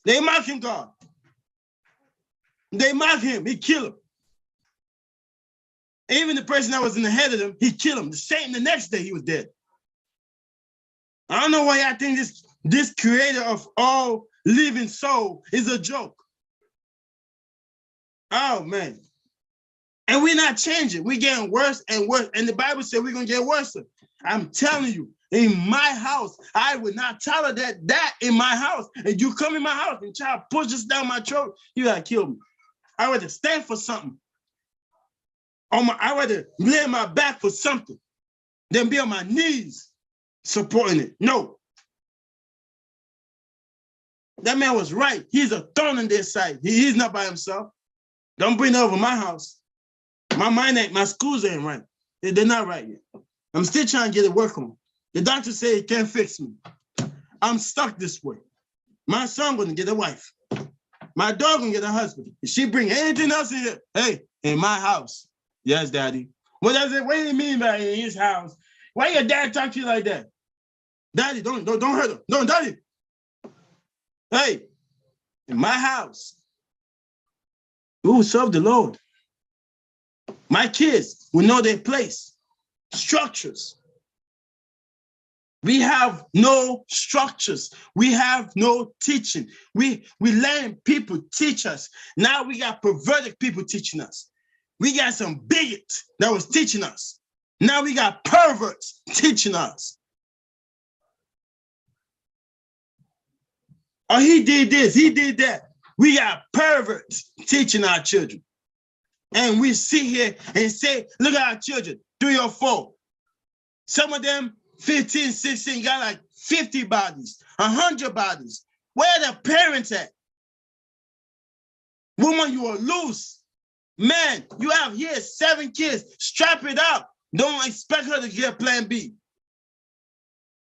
They mocking God. They mock him. He killed him. Even the person that was in the head of them, he killed him. The next day he was dead. I don't know why I think this creator of all living soul is a joke. Oh, man. And we're not changing. We're getting worse and worse. And the Bible said we're going to get worse. I'm telling you, in my house, I would not tolerate that in my house. And you come in my house and try to push this down my throat, you got to kill me. I would stand for something. I would lay my back for something than be on my knees supporting it. No. That man was right. He's a thorn in their side. He's not by himself. Don't bring it over my house. My schools ain't right. They're not right yet. I'm still trying to get it work on. The doctor said he can't fix me. I'm stuck this way. My son gonna get a wife. My dog gonna get a husband. If she bring anything else in here, hey, in my house. Yes, Daddy. What do you mean by in his house? Why your dad talk to you like that? Daddy, don't hurt him. No, Daddy. Hey, in my house, we will serve the Lord. My kids will know their place. Structures. We have no structures. We have no teaching. We letting people teach us. Now we got perverted people teaching us. We got some bigots that was teaching us. Now we got perverts teaching us. Oh, he did this, he did that. We got perverts teaching our children. And we sit here and say, look at our children, 3 or 4. Some of them 15, 16, got like 50 bodies, 100 bodies. Where are the parents at? Woman, you are loose. Man, you have here 7 kids. Strap it up. Don't expect her to get plan B.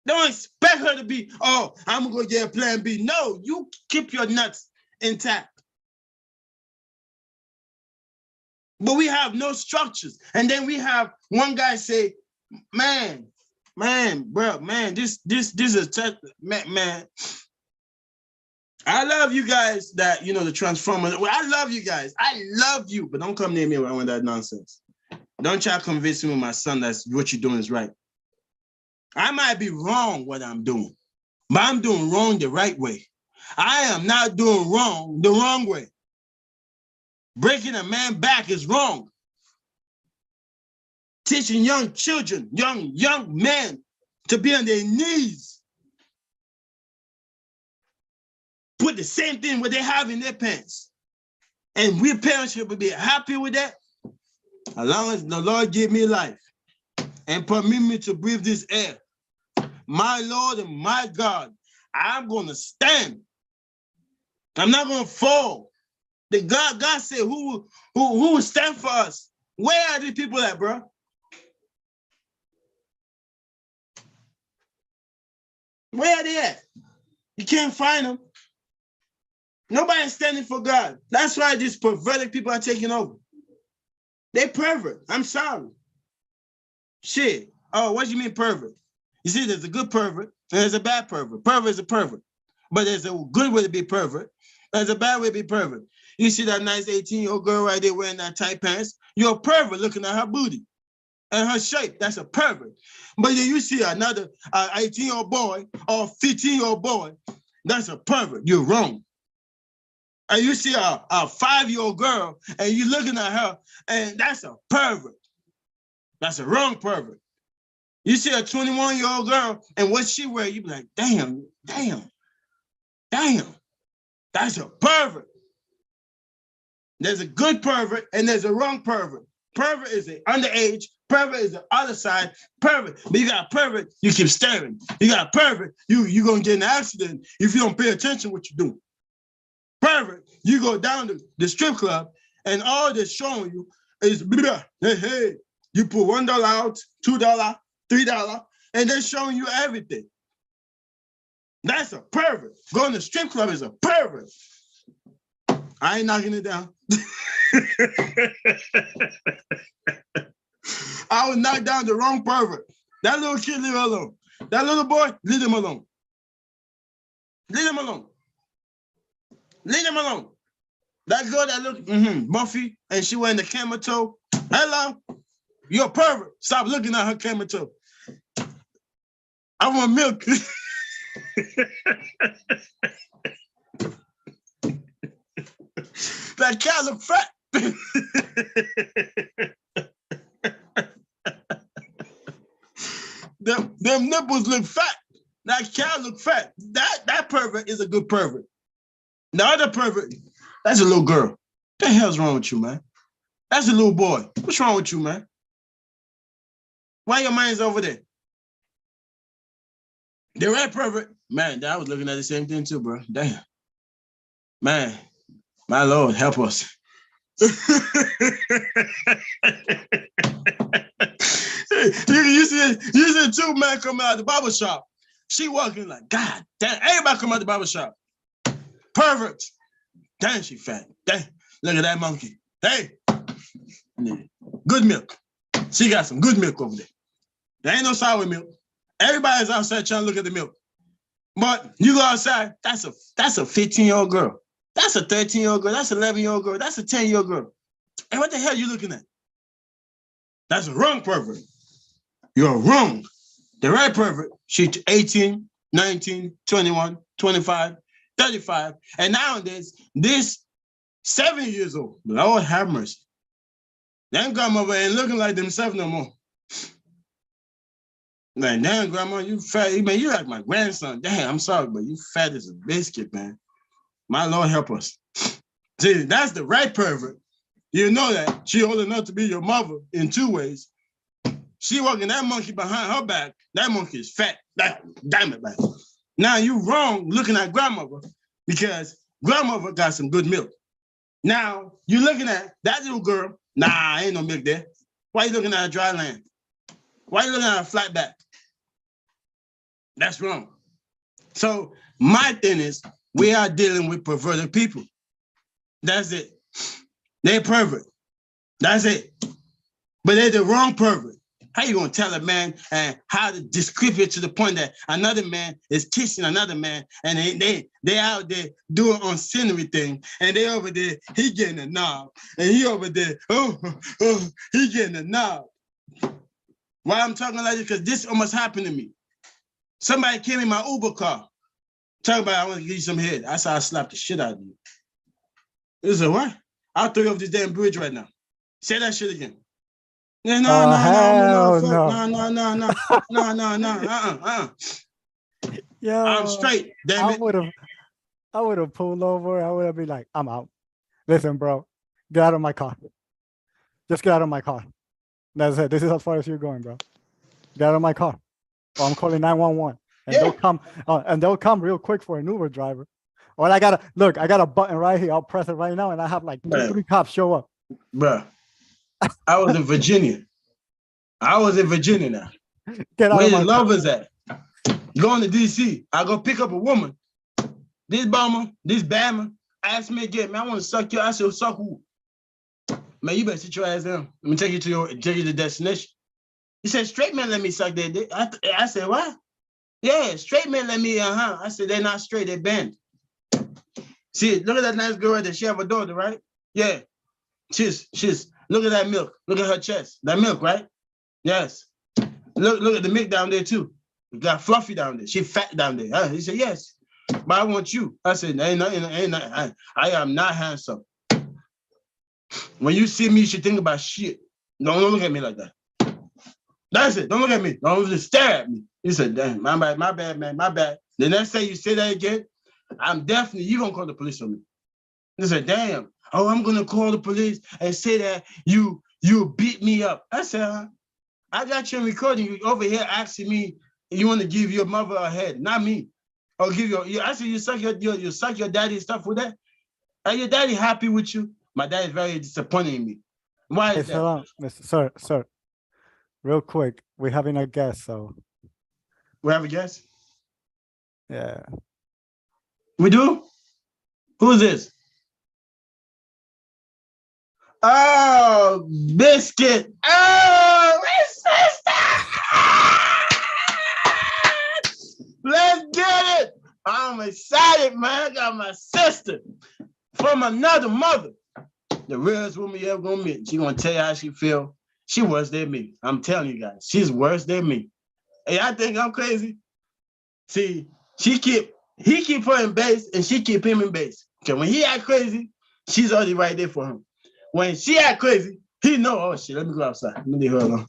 Don't expect her to be, oh, I'm going to get a plan B. No, you keep your nuts intact. But we have no structures. And then we have one guy say, man, this is, man. I love you guys that, the Transformers. Well, I love you guys. I love you, but don't come near me with that nonsense. Don't try to convince me with my son that what you're doing is right. I might be wrong what I'm doing, but I'm doing wrong the right way. I am not doing wrong the wrong way. Breaking a man back is wrong. Teaching young children, young men to be on their knees. Put the same thing what they have in their pants. And we parents should be happy with that. As long as the Lord give me life and permit me to breathe this air. My Lord and my God, I'm going to stand. I'm not going to fall. The God said, who will stand for us? Where are the people at, bro? Where are they at? You can't find them. Nobody's standing for God. That's why these perverted people are taking over. They pervert. I'm sorry. Shit. Oh, what do you mean pervert? You see, there's a good pervert and there's a bad pervert. Pervert is a pervert. But there's a good way to be pervert. There's a bad way to be pervert. You see that nice 18-year-old girl right there wearing that tight pants? You're a pervert looking at her booty and her shape. That's a pervert. But then you see another 18-year-old boy or 15-year-old boy, that's a pervert. You're wrong. And you see a 5-year-old girl and you're looking at her and that's a pervert. That's a wrong pervert. You see a 21-year-old girl and what she wear, you be like, damn, that's a pervert. There's a good pervert and there's a wrong pervert. Pervert is the underage, pervert is the other side, pervert. But you got a pervert, you keep staring. You got a pervert, you're going to get in an accident if you don't pay attention to what you're doing. Pervert, you go down to the strip club and all they're showing you is, hey, you put $1 out, $2, $3, and they're showing you everything. That's a pervert. Going to the strip club is a pervert. I ain't knocking it down. I would knock down the wrong pervert. That little kid, leave him alone. That little boy, leave him alone. Leave him alone. Leave them alone. That girl that look Buffy, and she wearing the camera toe. Hello, you're a pervert. Stop looking at her camera toe. I want milk. That cat look fat. them nipples look fat. That cat look fat. That pervert is a good pervert. The other pervert, that's a little girl. What the hell's wrong with you, man? That's a little boy. What's wrong with you, man? Why your mind's over there? The right pervert, man, I was looking at the same thing too, bro. Damn. Man, my Lord, help us. you see two men coming out of the barber shop. She walking like, God damn, everybody come out the barber shop. Pervert. Damn, she fat. Damn, look at that monkey. Hey, good milk. She got some good milk over there. There ain't no sour milk. Everybody's outside trying to look at the milk. But you go outside, that's a 15-year-old girl. That's a 13-year-old girl. That's an 11-year-old girl. That's a 10-year-old girl. And what the hell are you looking at? That's a wrong pervert. You're wrong. The right pervert, she's 18, 19, 21, 25, 35. And nowadays, this 7 years old, Lord have mercy. Them grandmother ain't looking like themselves no more. Man, damn, grandma, you fat. Man, you like my grandson. Damn, I'm sorry, but you fat as a biscuit, man. My Lord help us. See, that's the right pervert. You know that. She old enough to be your mother in two ways. She walking that monkey behind her back. That monkey is fat. Damn it, man. Now you wrong looking at grandmother because grandmother got some good milk. Now you looking at that little girl. Nah, ain't no milk there. Why you looking at a dry land? Why you looking at a flat back? That's wrong. So my thing is, we are dealing with perverted people. That's it. They're pervert. That's it. But they're the wrong pervert. How you gonna tell a man and how to describe it to the point that another man is kissing another man and they out there doing unscenery thing and they over there, he getting a knob. And he over there, he getting a knob. Why I'm talking like this? Because this almost happened to me. Somebody came in my Uber car. Talking about, I want to give you some head. I said, I slapped the shit out of you. He said, what? I'll throw you off this damn bridge right now. Say that shit again. Yeah, no. Yeah, I'm straight, damn it. I would have pulled over. I would have been like, I'm out. Listen, bro, get out of my car. Just get out of my car. That's it. This is as far as you're going, bro. Get out of my car. Or I'm calling 911. And they'll come real quick for an Uber driver. Or I got a button right here. I'll press it right now, and I have like 3 cops show up. Bruh, I was in Virginia. Now. Get out Where of my the lovers at? Going to DC. I go pick up a woman. This bammer, asked me again, man, I want to suck you. I said, suck who? Man, you better sit your ass down. Let me take you to the destination. He said, straight men let me suck their dick. I said, what? Yeah, straight men let me, I said, they're not straight, they're bent. See, look at that nice girl right there. She have a daughter, right? Yeah. She's. Look at that milk. Look at her chest. That milk, right? Yes. Look at the milk down there, too. You got Fluffy down there. She fat down there. He said, yes. But I want you. I said, ain't nothing. I am not handsome. When you see me, you should think about shit. Don't look at me like that. That's it. Don't look at me. Don't just stare at me. He said, damn, my bad, man, my bad. The next time you say that again, I'm definitely, you gonna call the police on me. He said, damn, I'm gonna call the police and say that you beat me up. I said, I got you on recording. You over here asking me, you want to give your mother a head, not me. Or give I said, you suck your daddy's stuff with that? Are your daddy happy with you? My dad is very disappointed in me. Why is that? Mr. Sir, real quick, we're having a guest, so. We have a guest? Yeah. We do? Who's this? Oh, Biscuit. Oh, my sister. Let's get it. I'm excited, man. I got my sister from another mother. The realest woman you ever gonna meet. She gonna tell you how she feel. She worse than me. I'm telling you guys, she's worse than me. Hey, I think I'm crazy. See, he keep her in base and she keep him in base. Okay, when he act crazy, she's already right there for him. When she act crazy, he know, oh shit, let me go outside. Let me leave her alone.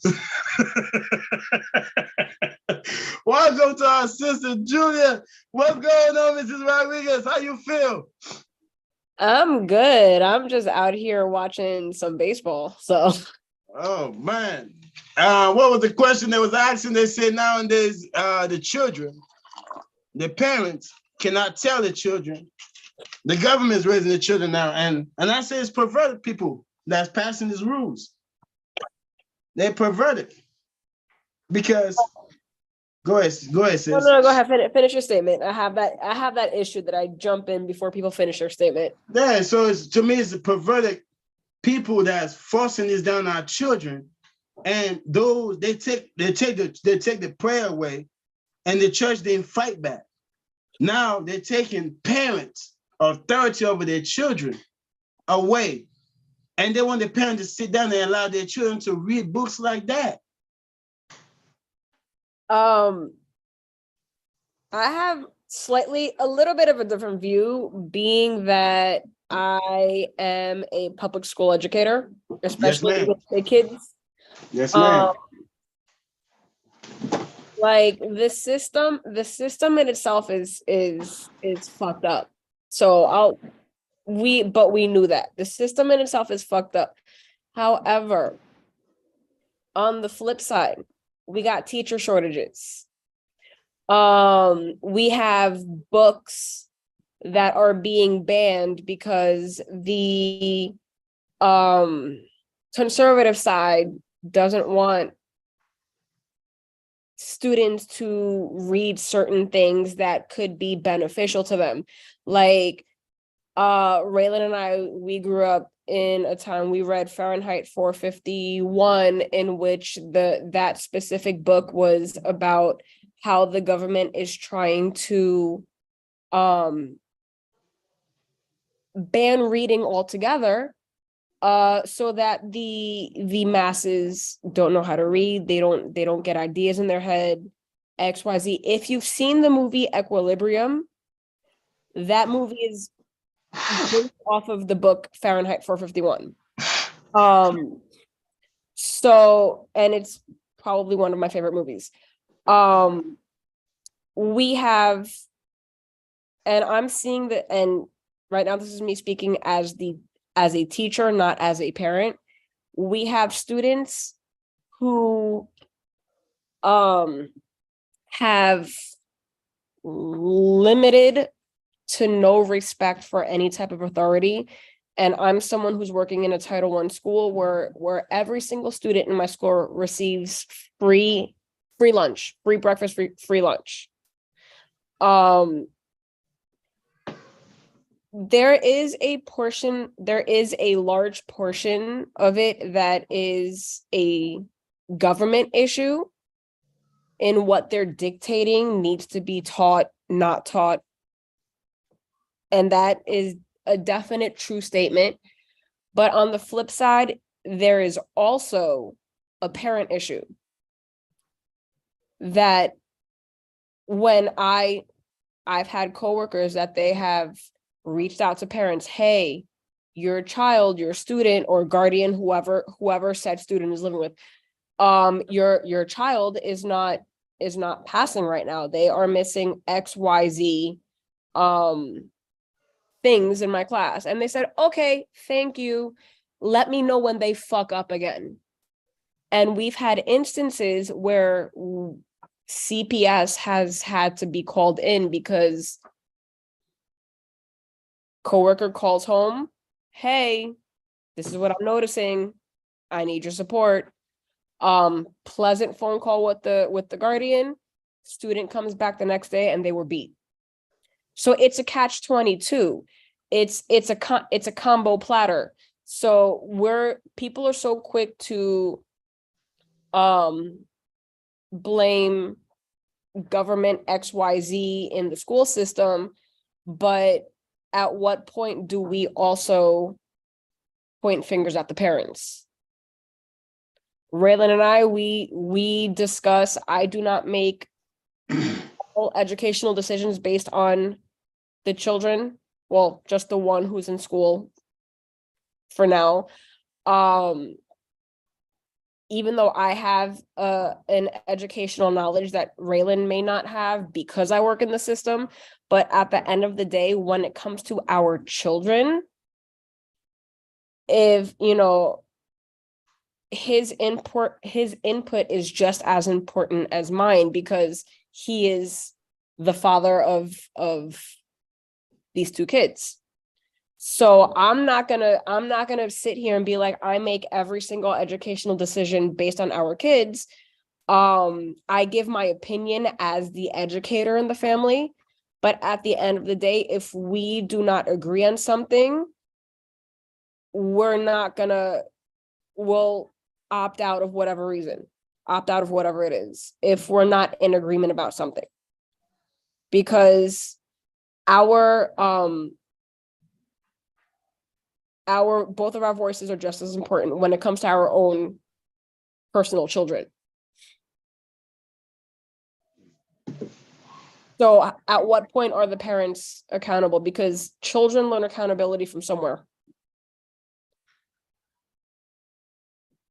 Welcome to our sister Julia. What's going on, Mrs. Rodriguez? How you feel? I'm good. I'm just out here watching some baseball. So, oh man, what was the question that was asking? They said nowadays the children, the parents cannot tell the children. The government is raising the children now, and I say it's perverted people that's passing these rules. They're perverted because go ahead, sis. no, go ahead. Finish your statement. I have that issue that I jump in before people finish their statement. Yeah, so it's to me, it's the perverted people that's forcing this down our children, and those they take the prayer away, and the church didn't fight back. Now they're taking parents' authority over their children away. And they want the parents to sit down and allow their children to read books like that. I have a little bit of a different view, being that I am a public school educator, especially with the kids. Yes, ma'am. Like the system in itself is fucked up. So we knew that the system in itself is fucked up. However, on the flip side, we got teacher shortages. We have books that are being banned because the conservative side doesn't want students to read certain things that could be beneficial to them. Like Raylan and I, we grew up in a time we read Fahrenheit 451, in which that specific book was about how the government is trying to ban reading altogether, so that the masses don't know how to read. They don't get ideas in their head, XYZ. If you've seen the movie Equilibrium, that movie is based off of the book Fahrenheit 451. So, and it's probably one of my favorite movies. We have, and I'm seeing that, and right now this is me speaking as a teacher, not as a parent. We have students who have limited to no respect for any type of authority. And I'm someone who's working in a Title I school where every single student in my school receives free lunch, free breakfast, free lunch. There is a large portion of it that is a government issue, in what they're dictating needs to be taught, not taught. And that is a definite true statement. But on the flip side, there is also a parent issue. That when I've had coworkers that they have reached out to parents, hey, your child, your student or guardian, whoever said student is living with, your child is not passing right now. They are missing XYZ things in my class. And they said, okay, thank you. Let me know when they fuck up again. And we've had instances where CPS has had to be called in because coworker calls home, hey, this is what I'm noticing. I need your support. Pleasant phone call with the guardian. Student comes back the next day and they were beat. So it's a catch-22. It's a combo platter. So people are so quick to blame government XYZ in the school system, but at what point do we also point fingers at the parents? Raylan and I, we discuss, I do not make all educational decisions based on the children. Well, just the one who's in school for now. Even though I have an educational knowledge that Raylan may not have because I work in the system, but at the end of the day, when it comes to our children, if, you know, his input is just as important as mine because he is the father of these two kids. So I'm not gonna sit here and be like, I make every single educational decision based on our kids. I give my opinion as the educator in the family, but at the end of the day, if we do not agree on something, we'll opt out of whatever reason, opt out of whatever it is, if we're not in agreement about something. Because our both of our voices are just as important when it comes to our own personal children. So at what point are the parents accountable? Because children learn accountability from somewhere.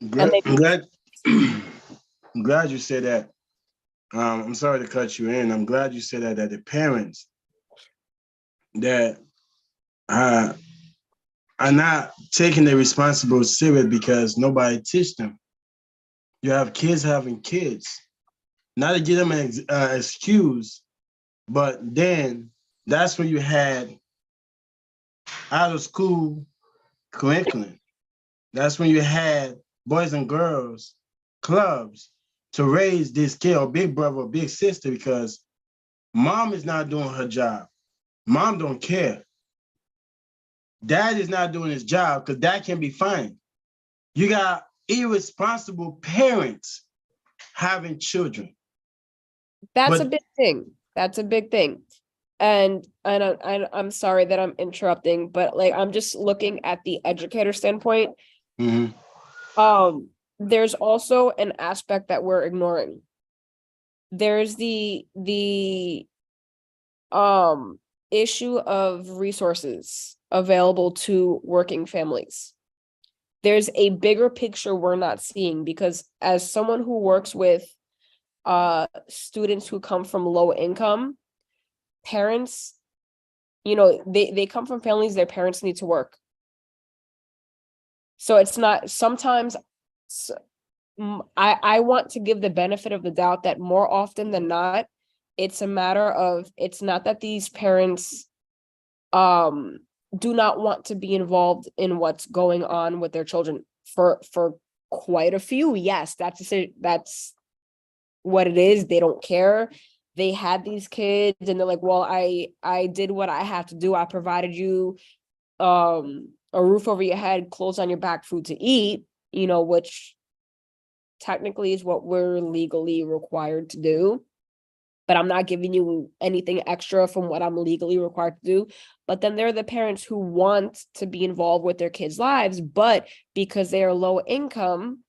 I'm glad you said that. I'm sorry to cut you in. I'm glad you said that the parents that are not taking the responsible serious because nobody teach them. You have kids having kids. Not to give them an excuse, but then that's when you had out of school curriculum. That's when you had boys and girls clubs to raise this kid or big brother or big sister because mom is not doing her job. Mom don't care. Dad is not doing his job because dad can be fined. You got irresponsible parents having children. That's a big thing. That's a big thing. And I'm sorry that I'm interrupting, but like I'm just looking at the educator standpoint. Mm-hmm. There's also an aspect that we're ignoring. There's the issue of resources available to working families. There's a bigger picture we're not seeing because as someone who works with students who come from low income, parents, you know, they come from families their parents need to work. So it's not sometimes I want to give the benefit of the doubt that more often than not, it's a matter of it's not that these parents do not want to be involved in what's going on with their children. For quite a few, yes, that's what it is. They don't care. They had these kids and they're like, well, I did what I have to do. I provided you a roof over your head, clothes on your back, food to eat, you know, which technically is what we're legally required to do. But I'm not giving you anything extra from what I'm legally required to do. But then there are the parents who want to be involved with their kids' lives, but because they are low income,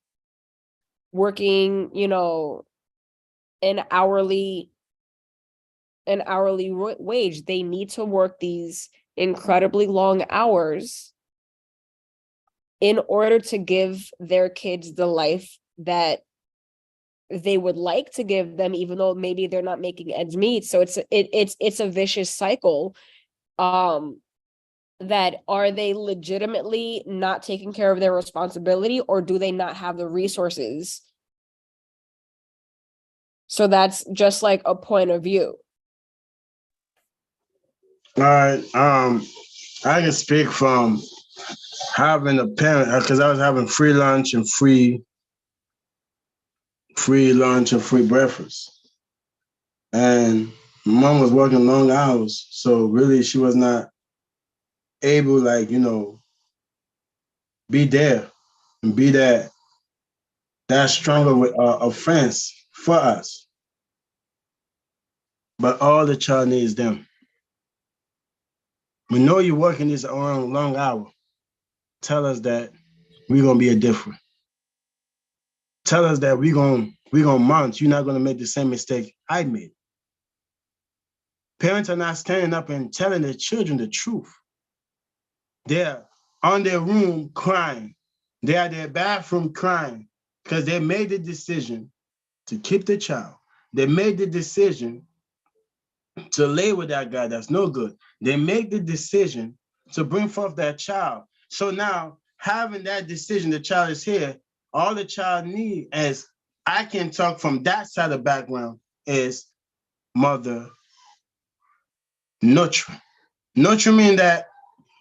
working, you know, an hourly wage, they need to work these incredibly long hours in order to give their kids the life that they would like to give them, even though maybe they're not making ends meet. So it's a vicious cycle. That are they legitimately not taking care of their responsibility, or do they not have the resources? So that's just like a point of view. All right. I can speak from having a parent because I was having free lunch and free breakfast. And mom was working long hours. So really she was not able, like, you know, be there and be that stronger with offense for us. but all the child needs them. We know you're working this long hour. Tell us that we're gonna be a different. Tell us that we're gonna mount. You're not gonna make the same mistake I made. Parents are not standing up and telling their children the truth. They're on their room crying. They're at their bathroom crying because they made the decision to keep the child. They made the decision to lay with that guy that's no good. They make the decision to bring forth that child. So now, having that decision, the child is here. All the child needs, as I can talk from that side of the background, is mother nurturing. Nurturing means that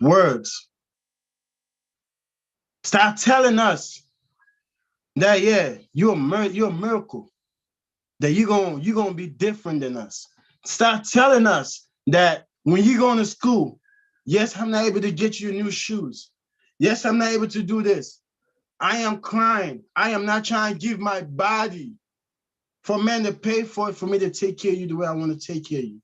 words. Stop telling us that, yeah, you're a miracle, that you're gonna be different than us. Stop telling us that when you go to school, yes, I'm not able to get you new shoes. Yes, I'm not able to do this. I am crying. I am not trying to give my body for men to pay for it, for me to take care of you the way I want to take care of you.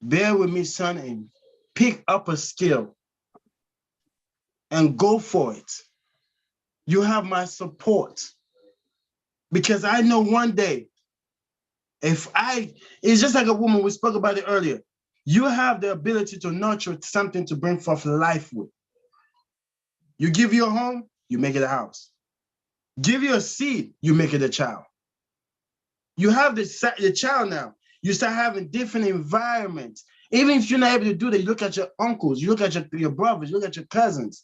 Bear with me, son, and pick up a skill and go for it. You have my support. Because I know one day, it's just like a woman, we spoke about it earlier. You have the ability to nurture something to bring forth life with. You give your home, you make it a house. Give your seed, you make it a child. You have the child now. You start having different environments. Even if you're not able to do that, you look at your uncles, you look at your brothers, you look at your cousins.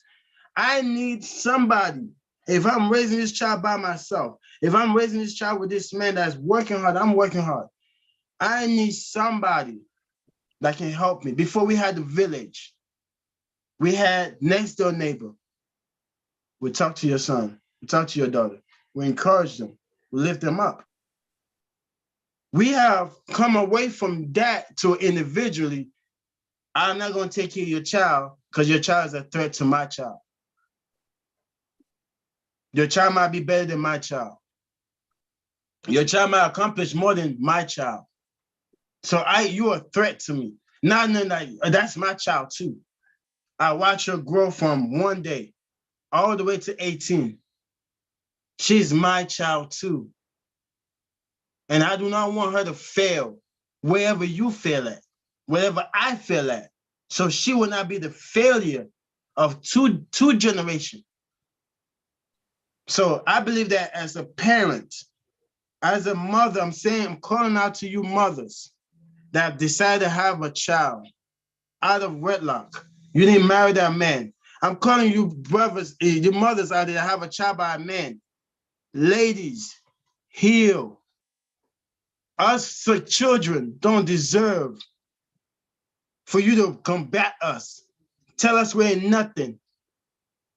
I need somebody. If I'm raising this child by myself, if I'm raising this child with this man that's working hard, I'm working hard. I need somebody that can help me. Before we had the village, we had next door neighbor. We talk to your son, we talk to your daughter, we encourage them, we lift them up. We have come away from that to individually, I'm not going to take care of your child because your child is a threat to my child. Your child might be better than my child. Your child might accomplish more than my child. So you're a threat to me. Not like, that's my child too. I watch her grow from one day all the way to 18. She's my child too. And I do not want her to fail wherever you fail at, wherever I fail at. So she will not be the failure of two generations. So I believe that as a parent, as a mother, I'm calling out to you mothers that have decided to have a child out of wedlock. You didn't marry that man. I'm calling you brothers, your mothers out there that have a child by a man. Ladies, heal. Us children don't deserve for you to combat us. Tell us we ain't nothing.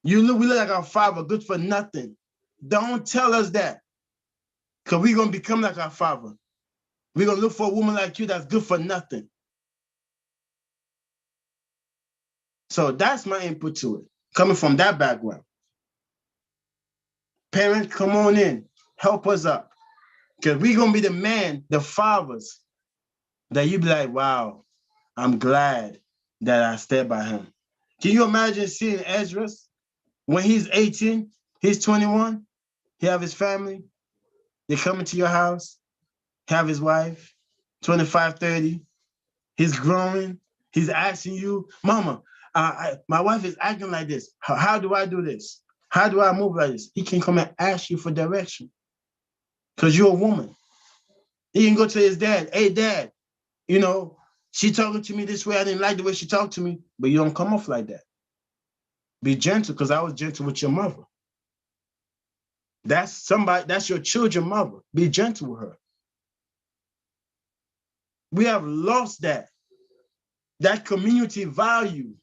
We look like our father, good for nothing. Don't tell us that. Because we're going to become like our father. We're going to look for a woman like you that's good for nothing. So that's my input to it, coming from that background. Parents, come on in. Help us up. Because we're going to be the man, the fathers, that you be like, wow, I'm glad that I stayed by him. Can you imagine seeing Ezra when he's 18, he's 21, he have his family, they come into your house, have his wife, 25, 30, he's growing, he's asking you, mama, my wife is acting like this. How do I do this? How do I move like this? He can come and ask you for direction because you're a woman. He can go to his dad, hey, dad, she talking to me this way. I didn't like the way she talked to me, but you don't come off like that. Be gentle because I was gentle with your mother. That's your children's mother. Be gentle with her. We have lost that community value.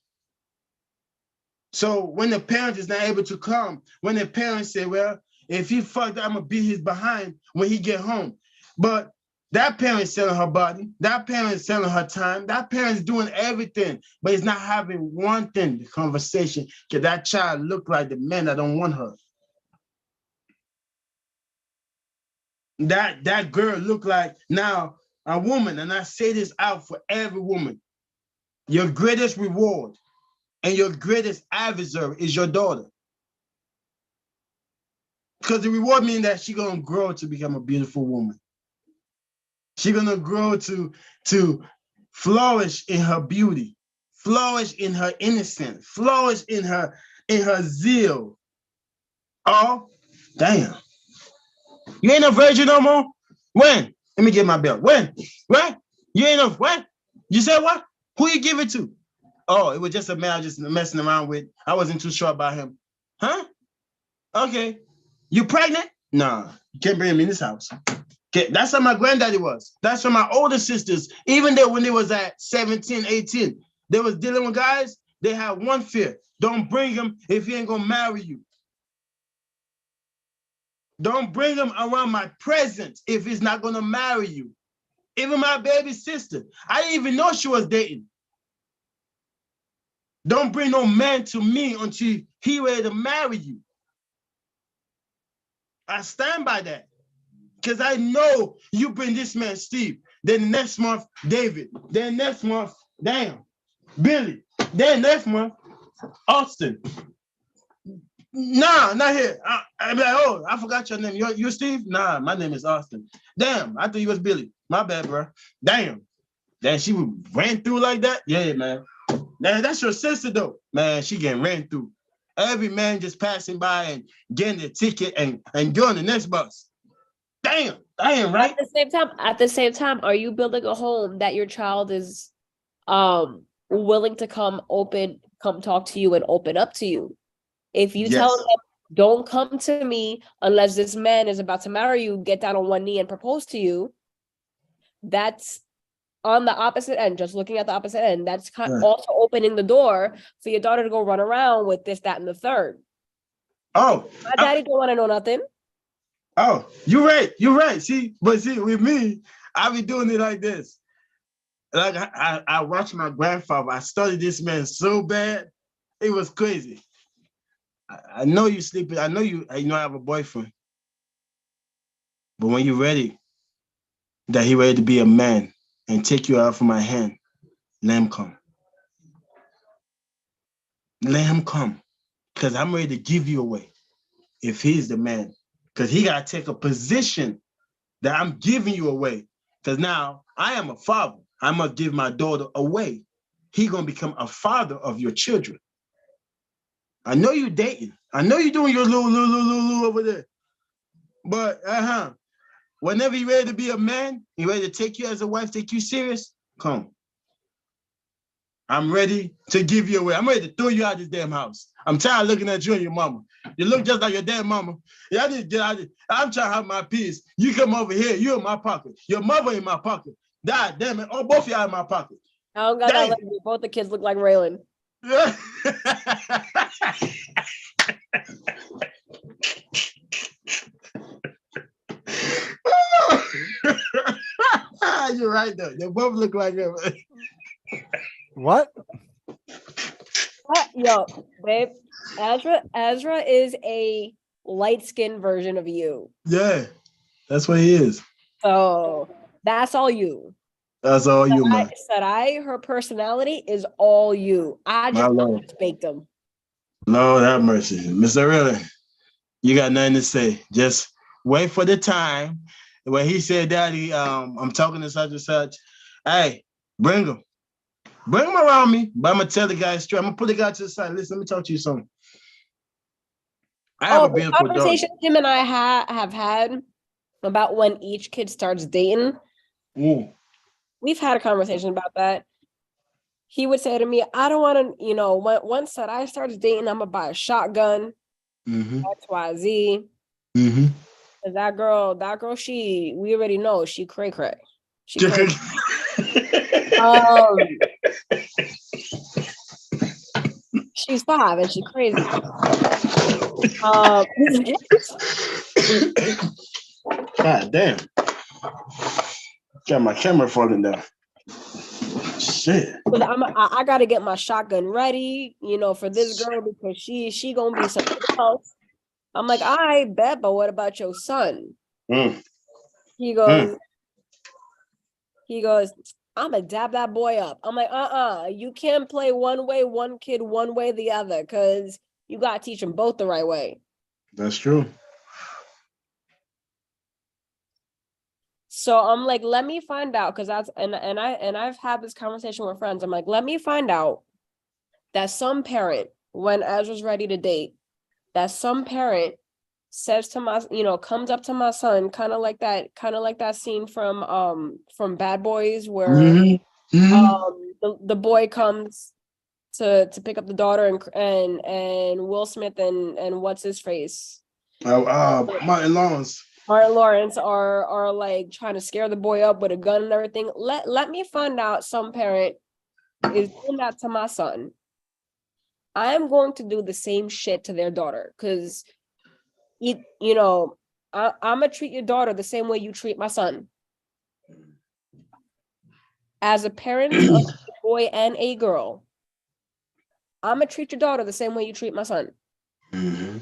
So when the parent is not able to come, when the parents say, well, if he fucked, I'm going to beat his behind when he get home. But that parent's selling her body. That parent's selling her time. That parent's doing everything, but he's not having one thing, the conversation. Because that child look like the man that don't want her. that girl look like now a woman, and I say this out for every woman. Your greatest reward and your greatest adversary is your daughter. Because the reward means that she's gonna grow to become a beautiful woman. She's gonna grow to flourish in her beauty, flourish in her innocence, flourish in her zeal. Oh, damn. You ain't a virgin no more? When? Let me get my belt. When? What? You ain't a what? You said what? Who you give it to? Oh, it was just a man I was just messing around with. I wasn't too sure about him. Huh? Okay. You pregnant? Nah, you can't bring him in this house. Okay, that's how my granddaddy was. That's how my older sisters, even though when they was at 17, 18, they was dealing with guys, they had one fear. Don't bring him if he ain't gonna marry you. Don't bring him around my presence if he's not gonna marry you. Even my baby sister, I didn't even know she was dating. Don't bring no man to me until he ready to marry you. I stand by that. Because I know you bring this man, Steve, then next month, David, then next month, damn, Billy, then next month, Austin. Nah, not here. I'm like, oh, I forgot your name. You Steve? Nah, my name is Austin. Damn, I thought you was Billy. My bad, bro. Damn. Then she ran through like that? Yeah, man. Man, that's your sister, though. Man, she getting ran through. Every man just passing by and getting the ticket and going the next bus. Damn, right? At the same time, are you building a home that your child is willing to come talk to you and open up to you? If you tell them, don't come to me unless this man is about to marry you, get down on one knee and propose to you, that's on the opposite end, just looking at the opposite end. That's also opening the door for your daughter to go run around with this, that, and the third. Oh. My daddy don't want to know nothing. Oh, you're right. See, with me, I be doing it like this. Like I watched my grandfather. I studied this man so bad, it was crazy. I know you sleeping. I know I have a boyfriend. But when you're ready, that he ready to be a man and take you out from my hand, let him come. Let him come. Because I'm ready to give you away if he's the man. Because he got to take a position that I'm giving you away. Because now I am a father. I must give my daughter away. He going to become a father of your children. I know you're dating. I know you're doing your little over there. But whenever you're ready to be a man, you're ready to take you as a wife, take you serious, come. I'm ready to give you away. I'm ready to throw you out of this damn house. I'm tired of looking at you and your mama. You look just like your damn mama. Yeah, I need to get out of here. I'm trying to have my peace. You come over here, you in my pocket. Your mother in my pocket. God damn it. Oh, both of y'all in my pocket. I don't got that luxury. Both the kids look like Raylan. You're right, though. They both look like him. What? Yo, babe, Ezra is a light-skinned version of you. Yeah, that's what he is. So that's all you. That's all you, man. Sarai, her personality is all you. I just baked them. Lord have mercy. Mr. Really, you got nothing to say. Just wait for the time when he said, Daddy, I'm talking to such and such. Hey, bring him. Bring him around me. But I'm going to tell the guy straight. I'm going to put the guy to the side. Listen, let me talk to you something. I have a beautiful conversation him and I have had about when each kid starts dating. We've had a conversation about that. He would say to me, I don't want to, once that I starts dating, I'm going to buy a shotgun, XYZ. That girl, we already know she cray-cray. She cray. She's 5 and she's crazy. God damn. Got my camera falling down. Shit. I gotta get my shotgun ready, for this girl because she gonna be something else. I'm like, I bet, but what about your son? He goes, I'm gonna dab that boy up. I'm like, you can't play one way, one kid, one way, the other, because you gotta teach them both the right way. That's true. So I'm like, let me find out, because I've had this conversation with friends. I'm like, let me find out that some parent, when Ezra's ready to date, that some parent says to my, comes up to my son, kind of like that scene from Bad Boys where the boy comes to pick up the daughter, and Will Smith and what's his face, Martin Lawrence. Martin Lawrence are like trying to scare the boy up with a gun and everything. Let me find out some parent is doing that to my son. I am going to do the same shit to their daughter, because I'm gonna treat your daughter the same way you treat my son. As a parent of a boy and a girl, I'm gonna treat your daughter the same way you treat my son. Mm-hmm.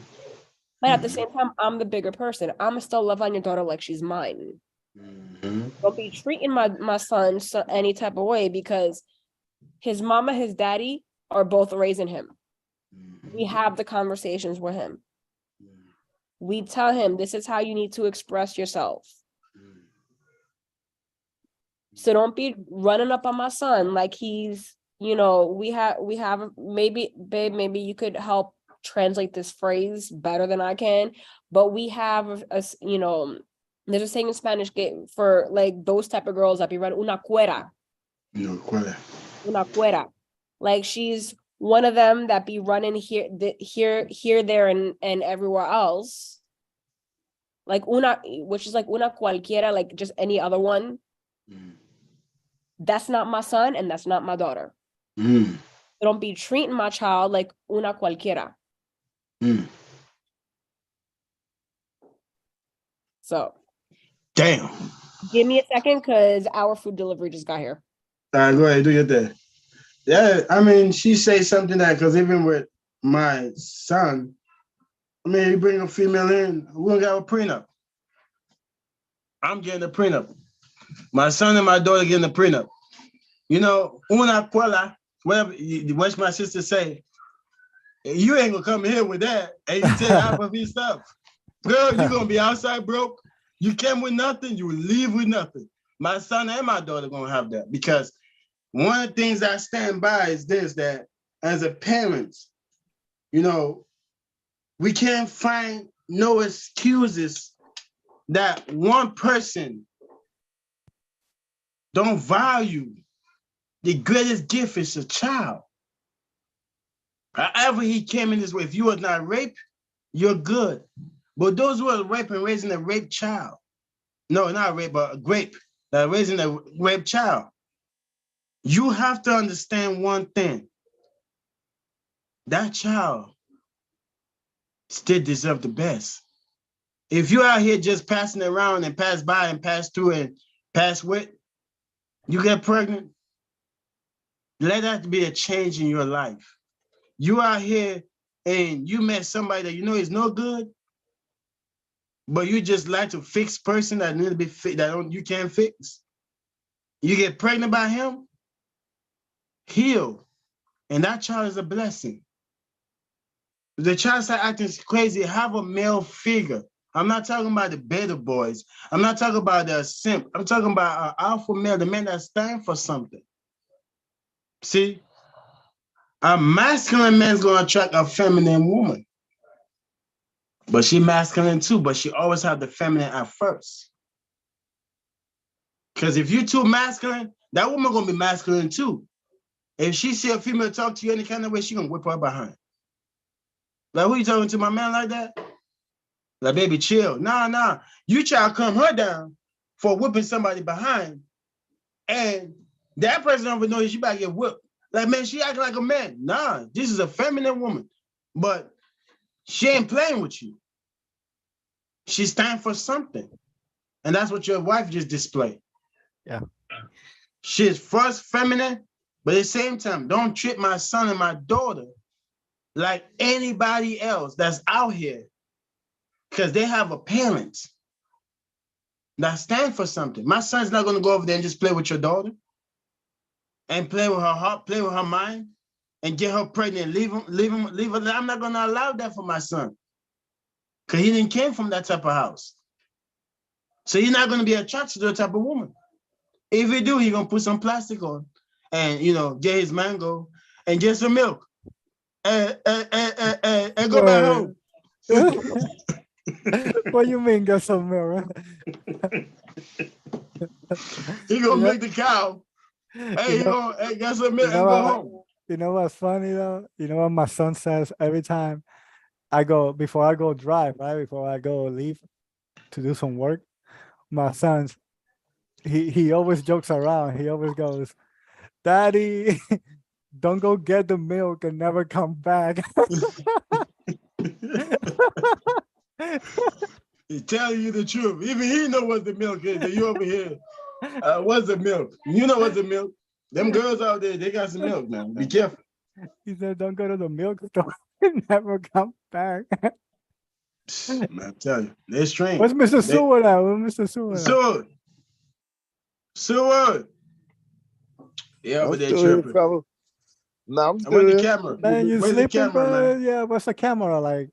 But at the same time, I'm the bigger person. I'm gonna still love on your daughter like she's mine. Mm-hmm. Don't be treating my son any type of way, because his mama, his daddy are both raising him. We have the conversations with him. We tell him this is how you need to express yourself. So don't be running up on my son like he's, we have maybe, babe, maybe you could help translate this phrase better than I can, but we have there's a saying in Spanish for like those type of girls that be running, una cuera. No, quite. Una cuera. Like she's one of them that be running here, there, and everywhere else. Like which is like una cualquiera, like just any other one. That's not my son and that's not my daughter. So don't be treating my child like una cualquiera. So damn. Give me a second, because our food delivery just got here. All right, go ahead, do your thing. Yeah, I mean, she says something that, because even with my son, I mean, you bring a female in, we're gonna have a prenup. I'm getting a prenup. My son and my daughter getting a prenup. Una cuela, whatever, what my sister say, you ain't gonna come here with that, and you take half of his stuff. Girl, you're gonna be outside broke. You came with nothing, you will leave with nothing. My son and my daughter gonna have that, because one of the things I stand by is this, that as a parent, we can't find no excuses that one person don't value the greatest gift is a child. However he came in this way, if you was not raped, you're good. But those who are raped and raising a raped child, no, not rape, but a grape, that are raising a raped child, you have to understand one thing. That child still deserves the best. If you're out here just passing around and pass by and pass through and pass with, you get pregnant, let that be a change in your life. You out here and you met somebody that you know is no good, but you just like to fix person that need to be fixed, you can't fix. You get pregnant by him, heal, and that child is a blessing. If the child start acting crazy, have a male figure. I'm not talking about the beta boys. I'm not talking about the simp. I'm talking about an alpha male, the man that stands for something. See, a masculine man's gonna attract a feminine woman. But she masculine too, but she always have the feminine at first. Because if you're too masculine, that woman gonna be masculine too. If she see a female talk to you any kind of way, she gonna whip her behind. Like, who you talking to, my man like that? Like, baby, chill. Nah. You try to calm her down for whipping somebody behind, and that person don't even know she about to get whipped. Like, man, she acting like a man. Nah, this is a feminine woman, but she ain't playing with you. She stands for something. And that's what your wife just displayed. Yeah. She's first feminine, but at the same time, don't treat my son and my daughter like anybody else that's out here, because they have a parent. that stand for something. My son's not gonna go over there and just play with your daughter and play with her heart, play with her mind, and get her pregnant and leave her. I'm not gonna allow that for my son. Because he didn't came from that type of house. So he's not gonna be attracted to that type of woman. If he do, he's gonna put some plastic on and get his mango and get some milk. And go back home. What you mean get some milk? He gonna make the cow. Hey, he gonna get some milk and go home. You know what's funny though? You know what my son says every time before I go drive, right? Before I go leave to do some work, my son's he always jokes around. He always goes, "Daddy, don't go get the milk and never come back." He telling you the truth. Even he know what the milk is. And you over here, what's the milk? You know what's the milk? Them girls out there, they got some milk, man. Be careful. He said, "Don't go to the milk store and never come back." Man, I tell you, they're strange. What's Mr. Seward at? What's Mr. Seward? Seward. Yeah, but they're tripping. No, I'm still Where's the here. camera? Man, you Where's the sleeping, camera, bro? man? Yeah, what's the camera like?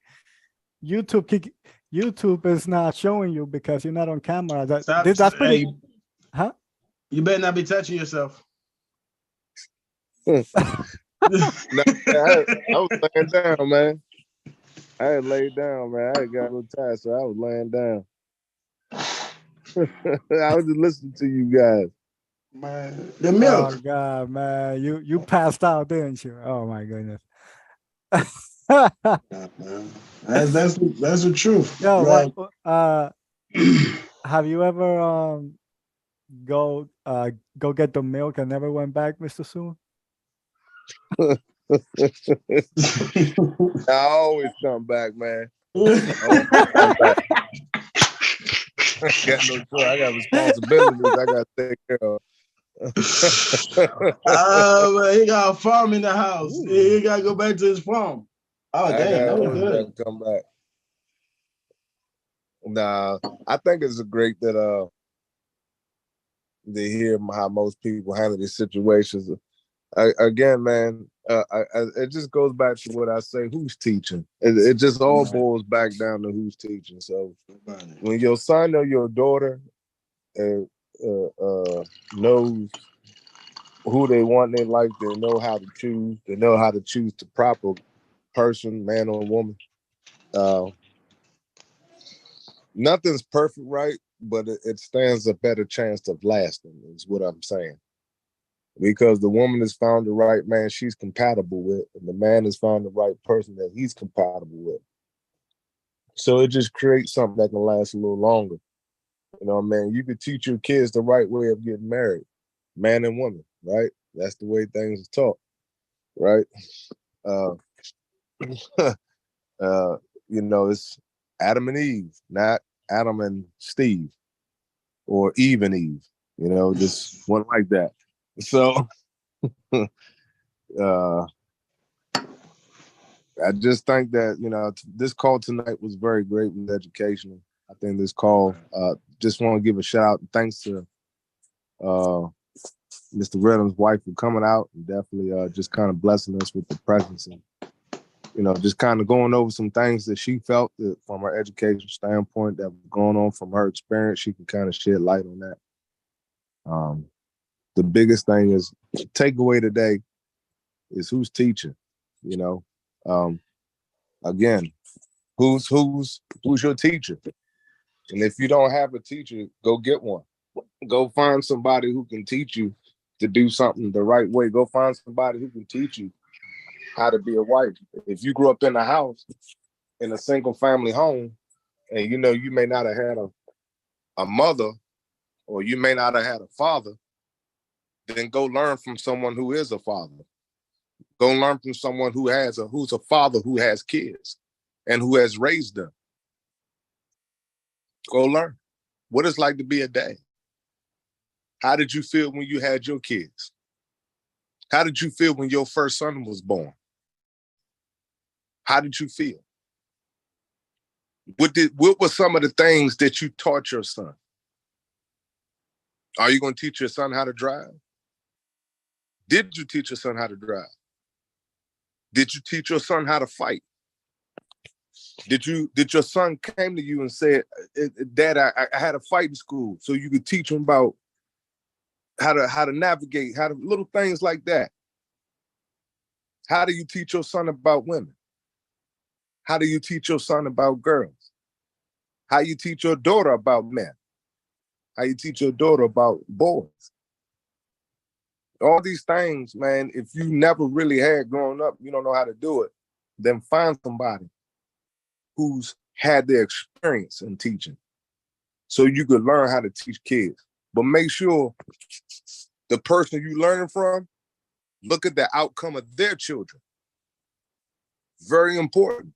YouTube is not showing you because you're not on camera. That's pretty. Hey, huh? You better not be touching yourself. No, I was laying down, man. I had laid down, man. I had got a little tired, so I was laying down. I was just listening to you guys. Man, the milk. Oh God, man, you passed out, didn't you? Oh my goodness. That's the truth. Yo, Like, have you ever go get the milk and never went back, Mr. Soon? I always come back, man. Come back. I got no choice. I got responsibilities I got to take care of. Man, he got a farm in the house. He got to go back to his farm. Oh, damn, that was good. Come back. Nah, I think it's great that to hear how most people handle these situations. Again, man, it just goes back to what I say: who's teaching? It just all boils back down to who's teaching. So when your son or your daughter knows who they want in their life, they know how to choose. They know how to choose the proper person, man or woman. Nothing's perfect, right? But it stands a better chance of lasting, is what I'm saying. Because the woman has found the right man she's compatible with, and the man has found the right person that he's compatible with. So it just creates something that can last a little longer. You know what I mean? You could teach your kids the right way of getting married, man and woman, right? That's the way things are taught, right? It's Adam and Eve, not Adam and Steve, or Eve and Eve, just one like that. So I just think that, this call tonight was very great and educational. I think this call, just want to give a shout out and thanks to Mr. Redham's wife for coming out and definitely just kind of blessing us with the presence and, just kind of going over some things that she felt that from her education standpoint that was going on from her experience. She can kind of shed light on that. The biggest thing is takeaway today is who's teaching, again, who's your teacher? And if you don't have a teacher, go get one. Go find somebody who can teach you to do something the right way. Go find somebody who can teach you how to be a wife. If you grew up in a house, in a single family home, and you may not have had a mother, or you may not have had a father, then go learn from someone who is a father. Go learn from someone who's a father who has kids and who has raised them. Go learn what it's like to be a dad. How did you feel when you had your kids? How did you feel when your first son was born? How did you feel? What were some of the things that you taught your son? Are you going to teach your son how to drive? Did you teach your son how to drive? Did you teach your son how to fight? Did your son came to you and said, Dad, I had a fight in school, so you could teach him about how to navigate, little things like that. How do you teach your son about women? How do you teach your son about girls? How you teach your daughter about men? How you teach your daughter about boys? All these things, man, if you never really had growing up, you don't know how to do it, then find somebody who's had the experience in teaching so you could learn how to teach kids. But make sure the person you learning from, look at the outcome of their children. Very important,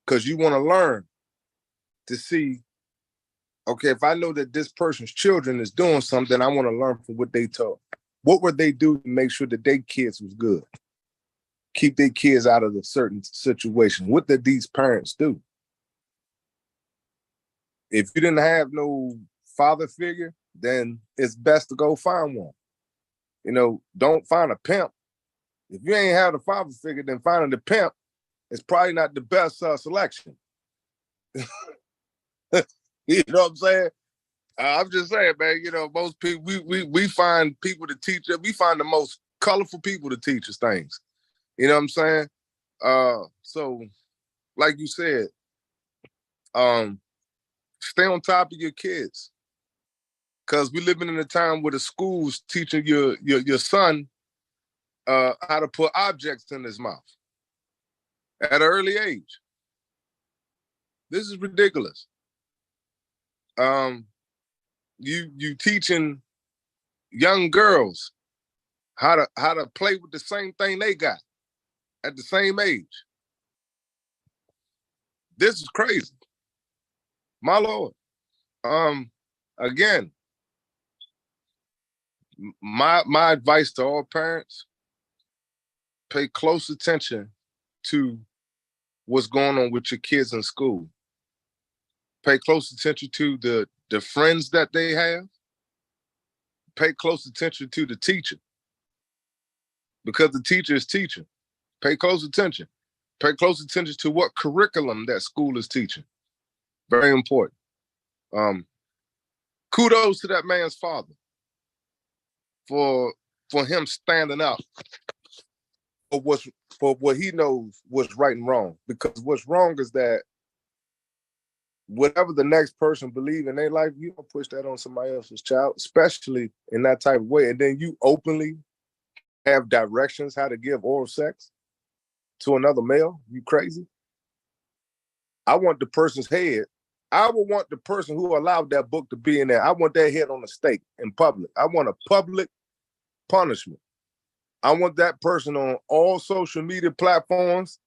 because you want to learn to see, okay, if I know that this person's children is doing something, I want to learn from what they taught. What would they do to make sure that their kids was good? Keep their kids out of a certain situation. What did these parents do? If you didn't have no father figure, then it's best to go find one. You know, don't find a pimp. If you ain't have a father figure, then finding the pimp is probably not the best selection. You know what I'm saying? I'm just saying, man, you know, most people, we find people to teach us. We find the most colorful people to teach us things. You know what I'm saying? So, like you said, stay on top of your kids. Because we're living in a time where the school's teaching your son how to put objects in his mouth at an early age. This is ridiculous. You teaching young girls how to play with the same thing they got at the same age. This is crazy. My Lord. Again, my advice to all parents, pay close attention to what's going on with your kids in school. Pay close attention to the friends that they have. Pay close attention to the teacher, because the teacher is teaching. Pay close attention. Pay close attention to what curriculum that school is teaching. Very important. Kudos to that man's father for him standing up for what he knows what's right and wrong. Because what's wrong is that whatever the next person believes in their life, you don't push that on somebody else's child, especially in that type of way. And then you openly have directions how to give oral sex to another male. You crazy? I want the person's head. I would want the person who allowed that book to be in there. I want their head on a stake in public. I want a public punishment. I want that person on all social media platforms,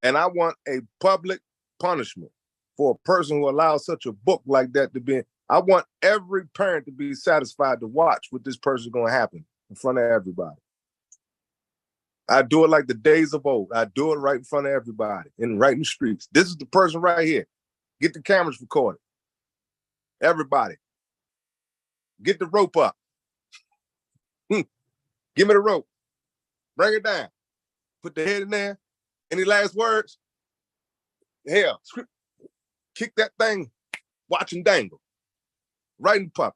and I want a public punishment for a person who allows such a book like that to be in. I want every parent to be satisfied to watch what this person is going to happen in front of everybody. I do it like the days of old. I do it right in front of everybody and right in the streets. This is the person right here. Get the cameras recorded. Everybody. Get the rope up. Give me the rope. Bring it down. Put the head in there. Any last words? Hell, kick that thing. Watch him dangle. Right in the public.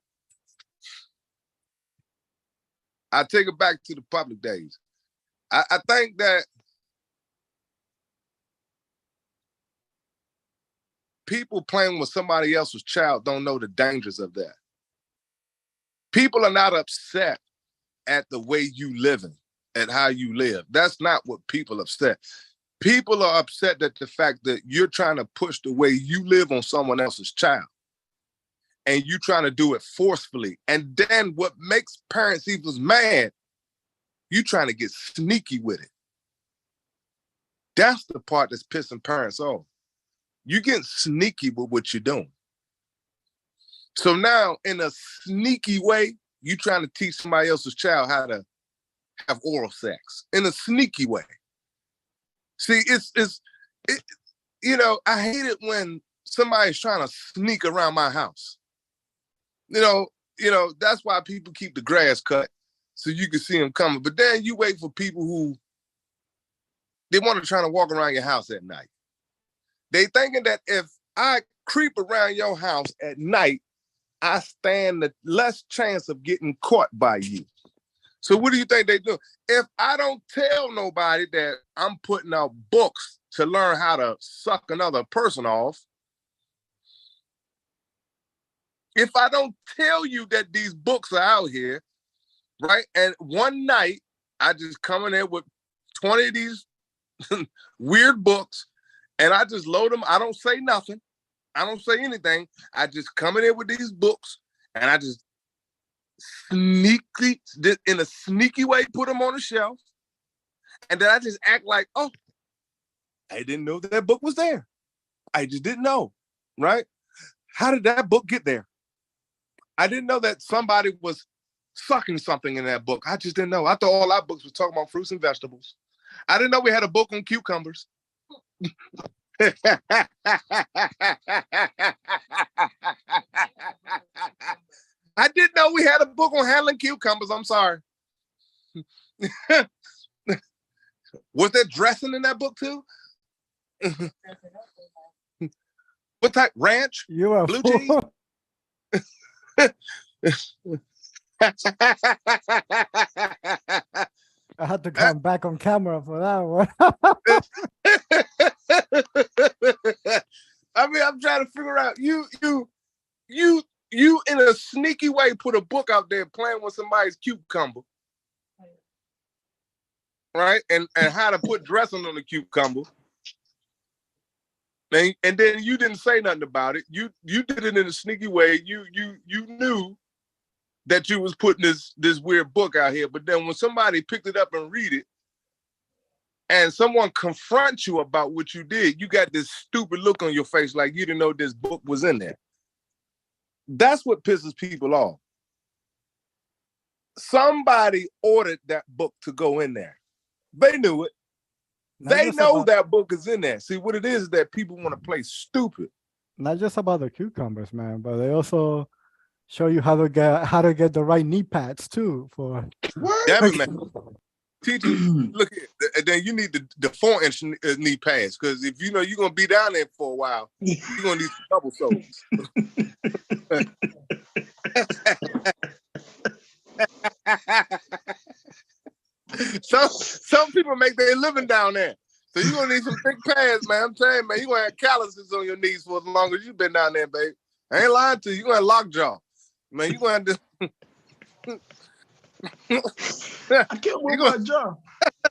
I take it back to the public days. I think that people playing with somebody else's child don't know the dangers of that. People are not upset at the way you living, at how you live. That's not what people are upset. People are upset at the fact that you're trying to push the way you live on someone else's child. And you trying to do it forcefully. And then what makes parents even mad, you trying to get sneaky with it. That's the part that's pissing parents off. You getting sneaky with what you're doing. So now, in a sneaky way, you trying to teach somebody else's child how to have oral sex in a sneaky way. See, you know, I hate it when somebody's trying to sneak around my house. You know, you know, that's why people keep the grass cut so you can see them coming. But then you wait for people who they want to try to walk around your house at night. They thinking that if I creep around your house at night, I stand the less chance of getting caught by you. So what do you think they do? If I don't tell nobody that I'm putting out books to learn how to suck another person off, if I don't tell you that these books are out here, right? And one night I just come in there with 20 of these weird books and I just load them. I don't say nothing. I don't say anything. I just come in there with these books and I just sneaky, in a sneaky way, put them on the shelf. And then I just act like, oh, I didn't know that book was there. I just didn't know, right? How did that book get there? I didn't know that somebody was sucking something in that book. I just didn't know. I thought all our books were talking about fruits and vegetables. I didn't know we had a book on cucumbers. I didn't know we had a book on handling cucumbers. I'm sorry. Was there dressing in that book too? What type? Ranch? You are blue fool. cheese? I had to come back on camera for that one. I mean, I'm trying to figure out you in a sneaky way put a book out there playing with somebody's cucumber, right? And how to put dressing on the cucumber. And then you didn't say nothing about it. You did it in a sneaky way. You knew that you was putting this weird book out here, but then when somebody picked it up and read it, and someone confronts you about what you did, you got this stupid look on your face like you didn't know this book was in there. That's what pisses people off. Somebody ordered that book to go in there. They knew it. They know that book is in there. See, what it is that people want to play stupid. Not just about the cucumbers, man, but they also show you how to get the right knee pads too. For yeah, man. Teach you, look at, then you need the 4-inch knee pads, because if you know you're gonna be down there for a while, you're gonna need some double soles. Some people make their living down there, so you're gonna need some thick pads, man. I'm telling you, man, you're gonna have calluses on your knees for as long as you've been down there, babe. I ain't lying to you. You're gonna have lockjaw, man. You're gonna have to. I can't move my jaw.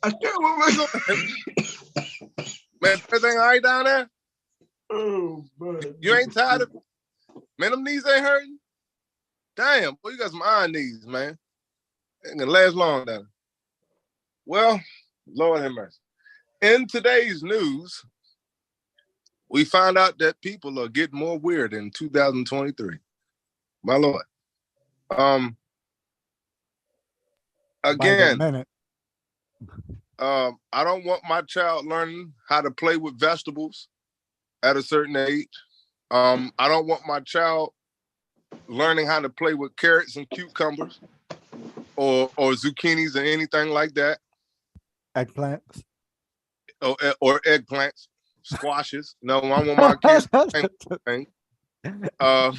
I can't move my jaw. Man, everything all right down there? Oh, buddy. You ain't tired of, man, them knees ain't hurting? Damn, boy, you got some iron knees, man. Ain't gonna last long down there. Well, Lord have mercy. In today's news, we found out that people are getting more weird in 2023. My Lord. Again, I don't want my child learning how to play with vegetables at a certain age. I don't want my child learning how to play with carrots and cucumbers or zucchinis or anything like that. Eggplants. Or eggplants, squashes. No, I want my kids to play with thing. I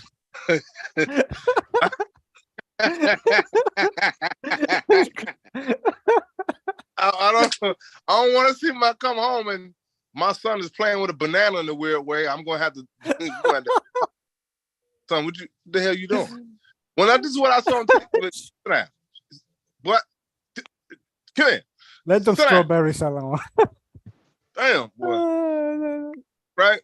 don't want to see my come home and my son is playing with a banana in a weird way. I'm gonna have to. Son, what the hell you doing? Well, this is what I saw on TV. What? Come here. Let them strawberry salad. Damn, boy. Right?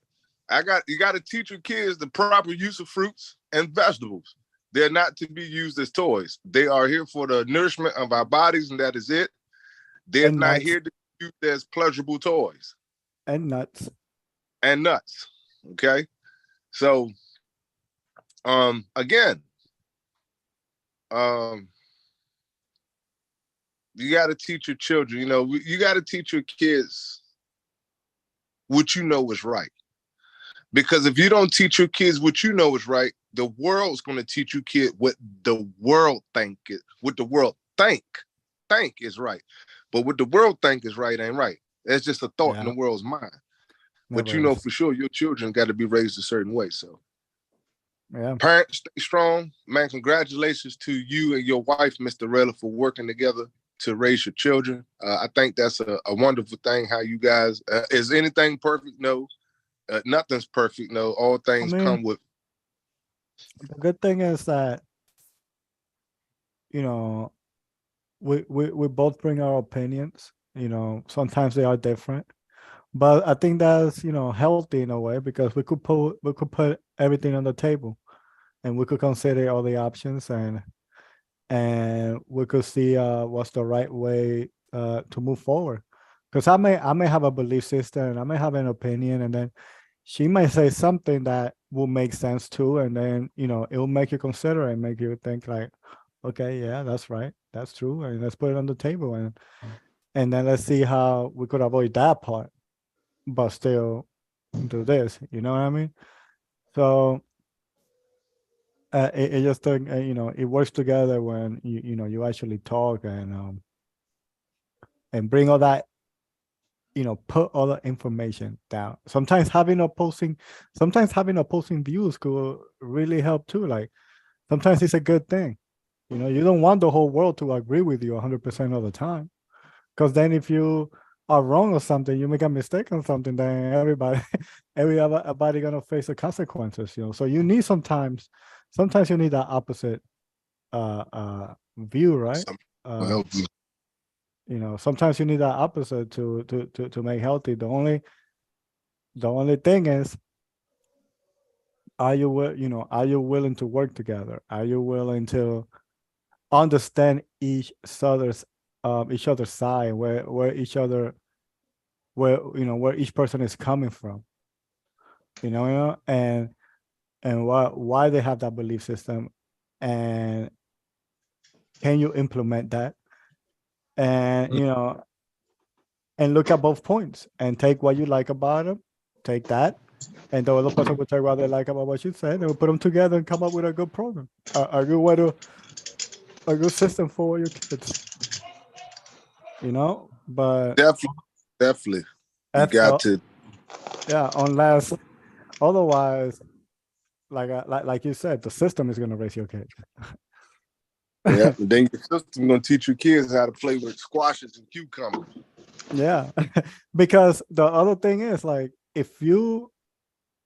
You got to teach your kids the proper use of fruits and vegetables. They're not to be used as toys. They are here for the nourishment of our bodies, and that is it. They're not here to be used as pleasurable toys. And nuts. And nuts. Okay? So, again, you got to teach your children, you got to teach your kids what you know is right. Because if you don't teach your kids what you know is right, the world's going to teach you, kid, what the world what the world think is right. But what the world think is right ain't right. That's just a thought in the world's mind. But Never you know is. for sure your children got to be raised a certain way. So Yeah. parents, stay strong. Man, congratulations to you and your wife, Mr. Rella, for working together to raise your children. I think that's a wonderful thing how you guys, is anything perfect? No. Nothing's perfect. No. All things come with. The good thing is that, you know, we both bring our opinions. You know, sometimes they are different, but I think that's, you know, healthy in a way, because we could put everything on the table, and we could consider all the options, and we could see what's the right way to move forward. Because I may have a belief system, and I may have an opinion, and then she might say something that will make sense too, and then, you know, it will make you consider and make you think like, okay, yeah, that's right, that's true, and let's put it on the table, and then let's see how we could avoid that part, but still do this. You know what I mean? So it just you know, it works together when you know, you actually talk and bring all that, you know, put all the information down. Sometimes having opposing views could really help too. Like sometimes it's a good thing. You know, you don't want the whole world to agree with you 100% of the time, because then if you are wrong or something, you make a mistake on something, then everybody gonna face the consequences. You know, so you need sometimes you need that opposite view, right? Help you. You know, sometimes you need that opposite to make healthy. The only thing is, are you willing to work together? Are you willing to understand each other's side, where each person is coming from, and why they have that belief system, and can you implement that, and and look at both points and take what you like about them, take that, and the other person will take what they like about what you said, and we'll put them together and come up with a good program, a good way to, a good system for your kids. But Definitely. You got to. Yeah, unless otherwise, like you said, the system is going to raise your kid. Yeah, and then your system going to teach your kids how to play with squashes and cucumbers. Yeah, because the other thing is, like, if you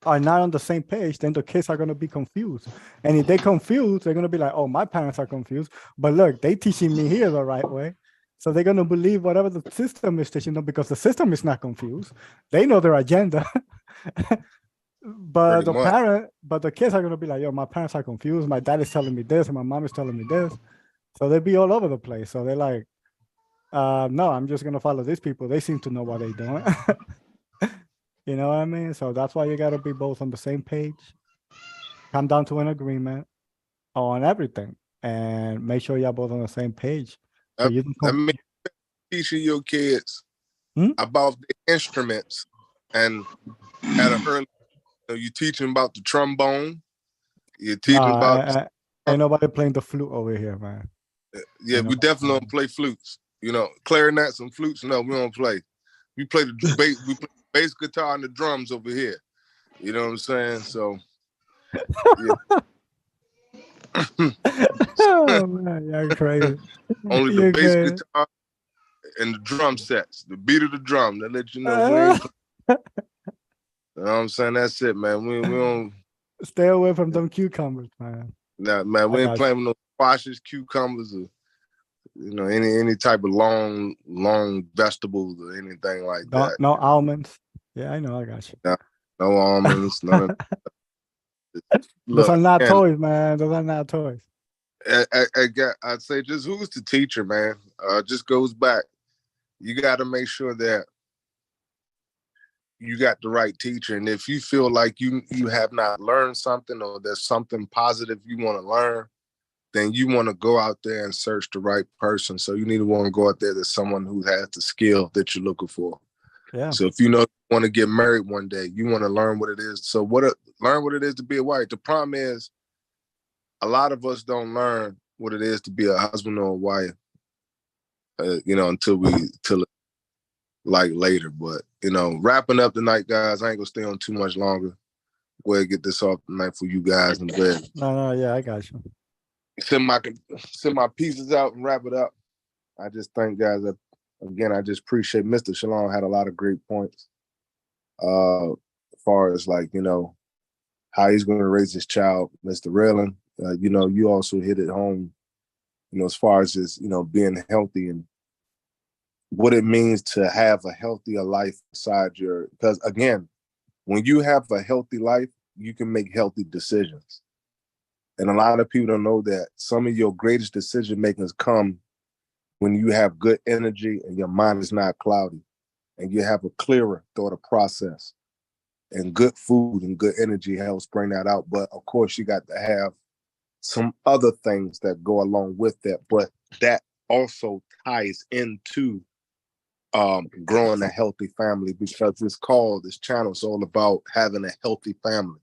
are not on the same page, then the kids are going to be confused. And if they're confused, they're going to be like, oh, my parents are confused, but look, they teaching me here the right way. So they're going to believe whatever the system is teaching them, because the system is not confused. They know their agenda. But the kids are going to be like, yo, my parents are confused. My dad is telling me this and my mom is telling me this. So they'll be all over the place. So they're like, no, I'm just going to follow these people. They seem to know what they're doing. You know what I mean? So that's why you got to be both on the same page, come down to an agreement on everything, and make sure you're both on the same page. So you can teaching your kids about the instruments, and at an early, you teach them about the trombone. You teach them about. Ain't nobody playing the flute over here, man. Yeah, we definitely don't play flutes. Clarinets and flutes. No, we don't play. We play the bass. We play bass guitar and the drums over here. You know what I'm saying? So. Yeah. Oh man, you're crazy. Only the bass guitar and the drum sets, the beat of the drum that let you know we ain't. You know what I'm saying? That's it, man. We don't stay away from them cucumbers, man. Nah, man, we ain't playing with no squashes, cucumbers, or any type of long vegetables or anything like that. No almonds. Yeah, I know. I got you. No almonds. None of. Those are not toys, man. Those are not toys. I'd say just who's the teacher, man? Just goes back. You got to make sure that you got the right teacher. And if you feel like you have not learned something, or there's something positive you want to learn, then you want to go out there and search the right person. So you need to want to go out there to someone who has the skill that you're looking for. Yeah. So if you want to get married one day, you want to learn what it is. So learn what it is to be a wife. The problem is a lot of us don't learn what it is to be a husband or a wife, until like later. But, wrapping up tonight, guys, I ain't gonna stay on too much longer. Go ahead and get this off tonight for you guys in bed. No, yeah, I got you. Send my pieces out and wrap it up. I just thank guys that, again, I just appreciate Mr. Shalom had a lot of great points. As far as how he's going to raise his child, Mr. Raylan, you also hit it home, as far as just, being healthy and what it means to have a healthier life because again, when you have a healthy life, you can make healthy decisions. And a lot of people don't know that some of your greatest decision makings come when you have good energy and your mind is not cloudy and you have a clearer thought process. And good food and good energy helps bring that out. But of course, you got to have some other things that go along with that. But that also ties into growing a healthy family, because this channel is all about having a healthy family.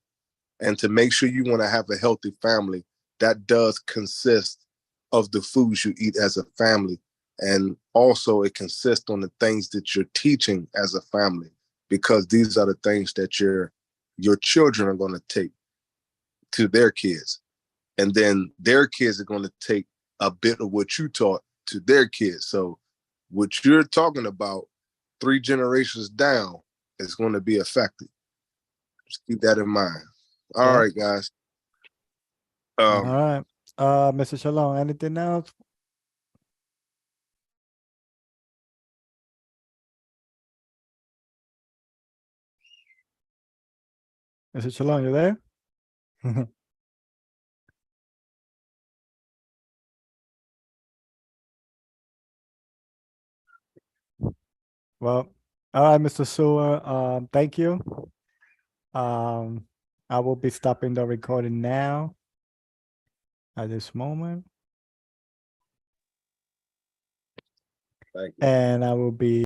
And to make sure you want to have a healthy family, that does consist of the foods you eat as a family. And also it consists on the things that you're teaching as a family, because these are the things that your children are going to take to their kids. And then their kids are going to take a bit of what you taught to their kids. So what you're talking about 3 generations down is going to be effective. Just keep that in mind. All right, guys. All right. Mr. Shalom, anything else? Mr. Shalom, you there? Well, all right, Mr. Sewer, thank you. I will be stopping the recording now at this moment. Thank you. And I will be